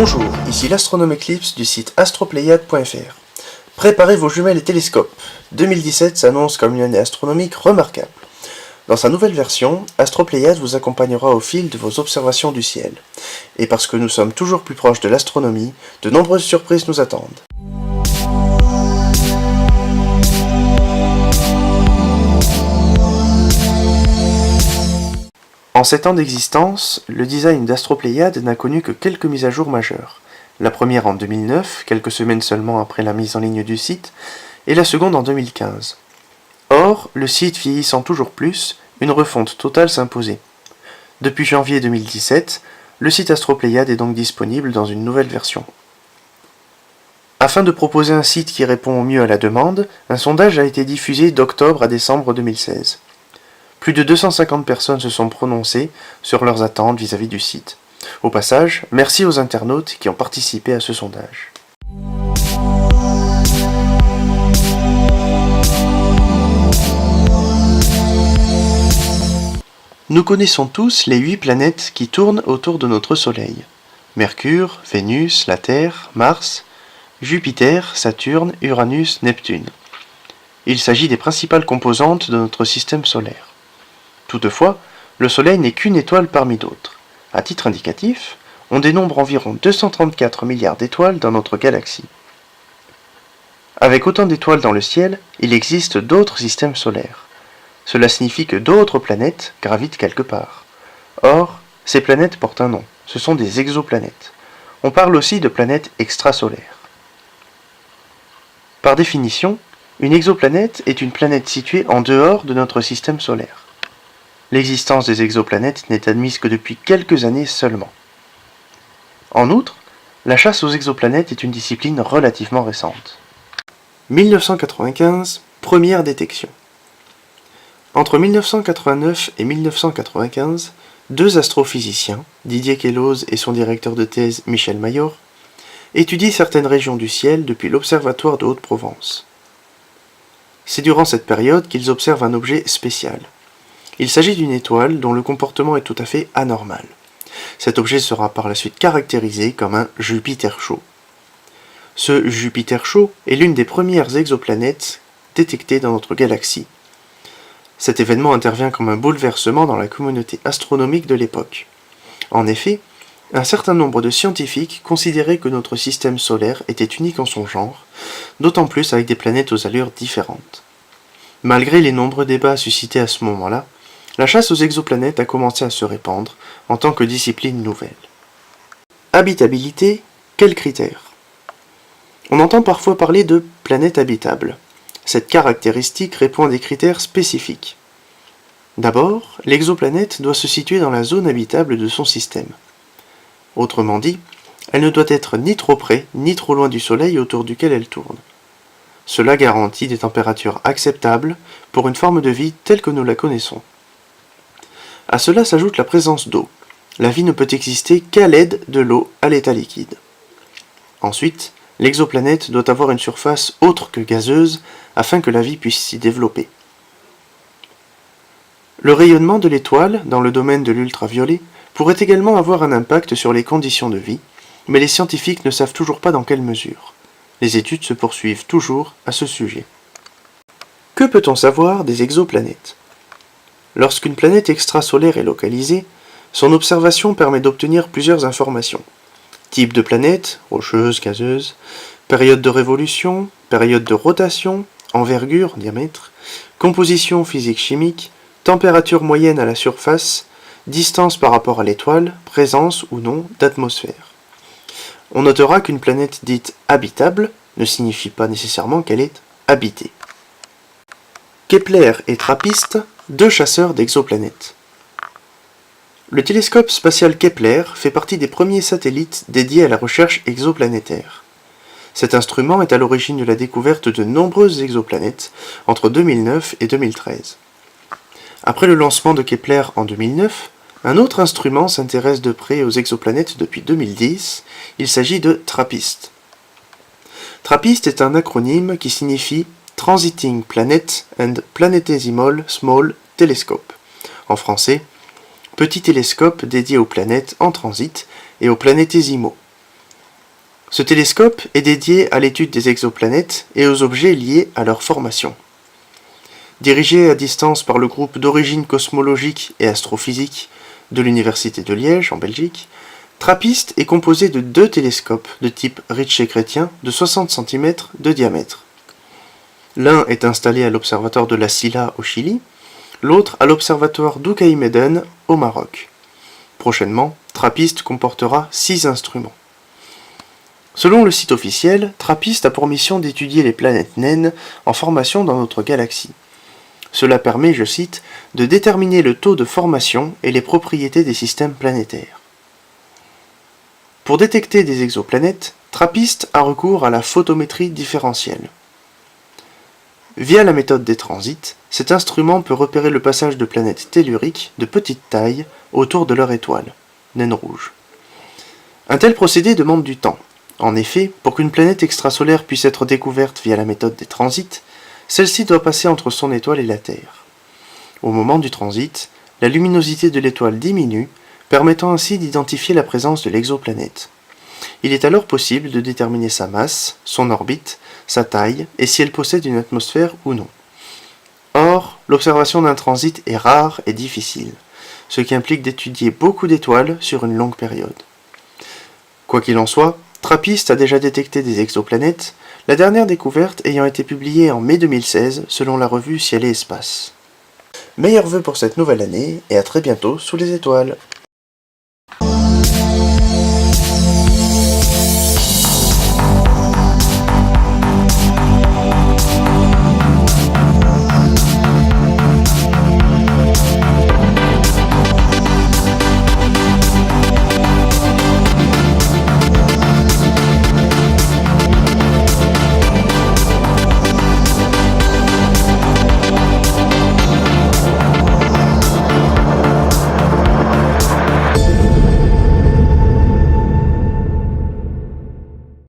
Bonjour, ici l'astronome Eclipse du site astropléiade.fr. Préparez vos jumelles et télescopes. 2017 s'annonce comme une année astronomique remarquable. Dans sa nouvelle version, Astropléiade vous accompagnera au fil de vos observations du ciel. Et parce que nous sommes toujours plus proches de l'astronomie, de nombreuses surprises nous attendent. En 7 ans d'existence, le design d'Astropléiade n'a connu que quelques mises à jour majeures. La première en 2009, quelques semaines seulement après la mise en ligne du site, et la seconde en 2015. Or, le site vieillissant toujours plus, une refonte totale s'imposait. Depuis janvier 2017, le site Astropléiade est donc disponible dans une nouvelle version. Afin de proposer un site qui répond au mieux à la demande, un sondage a été diffusé d'octobre à décembre 2016. Plus de 250 personnes se sont prononcées sur leurs attentes vis-à-vis du site. Au passage, merci aux internautes qui ont participé à ce sondage. Nous connaissons tous les 8 planètes qui tournent autour de notre Soleil. Mercure, Vénus, la Terre, Mars, Jupiter, Saturne, Uranus, Neptune. Il s'agit des principales composantes de notre système solaire. Toutefois, le Soleil n'est qu'une étoile parmi d'autres. À titre indicatif, on dénombre environ 234 milliards d'étoiles dans notre galaxie. Avec autant d'étoiles dans le ciel, il existe d'autres systèmes solaires. Cela signifie que d'autres planètes gravitent quelque part. Or, ces planètes portent un nom, ce sont des exoplanètes. On parle aussi de planètes extrasolaires. Par définition, une exoplanète est une planète située en dehors de notre système solaire. L'existence des exoplanètes n'est admise que depuis quelques années seulement. En outre, la chasse aux exoplanètes est une discipline relativement récente. 1995, première détection. Entre 1989 et 1995, deux astrophysiciens, Didier Queloz et son directeur de thèse Michel Mayor, étudient certaines régions du ciel depuis l'Observatoire de Haute-Provence. C'est durant cette période qu'ils observent un objet spécial. Il s'agit d'une étoile dont le comportement est tout à fait anormal. Cet objet sera par la suite caractérisé comme un Jupiter chaud. Ce Jupiter chaud est l'une des premières exoplanètes détectées dans notre galaxie. Cet événement intervient comme un bouleversement dans la communauté astronomique de l'époque. En effet, un certain nombre de scientifiques considéraient que notre système solaire était unique en son genre, d'autant plus avec des planètes aux allures différentes. Malgré les nombreux débats suscités à ce moment-là, la chasse aux exoplanètes a commencé à se répandre en tant que discipline nouvelle. Habitabilité, quels critères? On entend parfois parler de planète habitable. Cette caractéristique répond à des critères spécifiques. D'abord, l'exoplanète doit se situer dans la zone habitable de son système. Autrement dit, elle ne doit être ni trop près ni trop loin du Soleil autour duquel elle tourne. Cela garantit des températures acceptables pour une forme de vie telle que nous la connaissons. À cela s'ajoute la présence d'eau. La vie ne peut exister qu'à l'aide de l'eau à l'état liquide. Ensuite, l'exoplanète doit avoir une surface autre que gazeuse afin que la vie puisse s'y développer. Le rayonnement de l'étoile, dans le domaine de l'ultraviolet, pourrait également avoir un impact sur les conditions de vie, mais les scientifiques ne savent toujours pas dans quelle mesure. Les études se poursuivent toujours à ce sujet. Que peut-on savoir des exoplanètes? Lorsqu'une planète extrasolaire est localisée, son observation permet d'obtenir plusieurs informations. Type de planète, rocheuse, gazeuse, période de révolution, période de rotation, envergure, diamètre, composition physique-chimique, température moyenne à la surface, distance par rapport à l'étoile, présence ou non d'atmosphère. On notera qu'une planète dite habitable ne signifie pas nécessairement qu'elle est habitée. Kepler et TRAPPIST, deux chasseurs d'exoplanètes. Le télescope spatial Kepler fait partie des premiers satellites dédiés à la recherche exoplanétaire. Cet instrument est à l'origine de la découverte de nombreuses exoplanètes entre 2009 et 2013. Après le lancement de Kepler en 2009, un autre instrument s'intéresse de près aux exoplanètes depuis 2010, il s'agit de TRAPPIST. TRAPPIST est un acronyme qui signifie Transiting Planet and Planetesimal Small Telescope. En français, petit télescope dédié aux planètes en transit et aux planétésimaux. Ce télescope est dédié à l'étude des exoplanètes et aux objets liés à leur formation. Dirigé à distance par le groupe d'origine cosmologique et astrophysique de l'Université de Liège, en Belgique, TRAPPIST est composé de 2 télescopes de type Ritchey-Chrétien de 60 cm de diamètre. L'un est installé à l'observatoire de La Silla au Chili, l'autre à l'observatoire d'Oukaïmeden au Maroc. Prochainement, TRAPPIST comportera 6 instruments. Selon le site officiel, TRAPPIST a pour mission d'étudier les planètes naines en formation dans notre galaxie. Cela permet, je cite, de déterminer le taux de formation et les propriétés des systèmes planétaires. Pour détecter des exoplanètes, TRAPPIST a recours à la photométrie différentielle. Via la méthode des transits, cet instrument peut repérer le passage de planètes telluriques de petite taille autour de leur étoile, naine rouge. Un tel procédé demande du temps. En effet, pour qu'une planète extrasolaire puisse être découverte via la méthode des transits, celle-ci doit passer entre son étoile et la Terre. Au moment du transit, la luminosité de l'étoile diminue, permettant ainsi d'identifier la présence de l'exoplanète. Il est alors possible de déterminer sa masse, son orbite, sa taille et si elle possède une atmosphère ou non. Or, l'observation d'un transit est rare et difficile, ce qui implique d'étudier beaucoup d'étoiles sur une longue période. Quoi qu'il en soit, TRAPPIST a déjà détecté des exoplanètes, la dernière découverte ayant été publiée en mai 2016 selon la revue Ciel et Espace. Meilleurs vœux pour cette nouvelle année et à très bientôt sous les étoiles.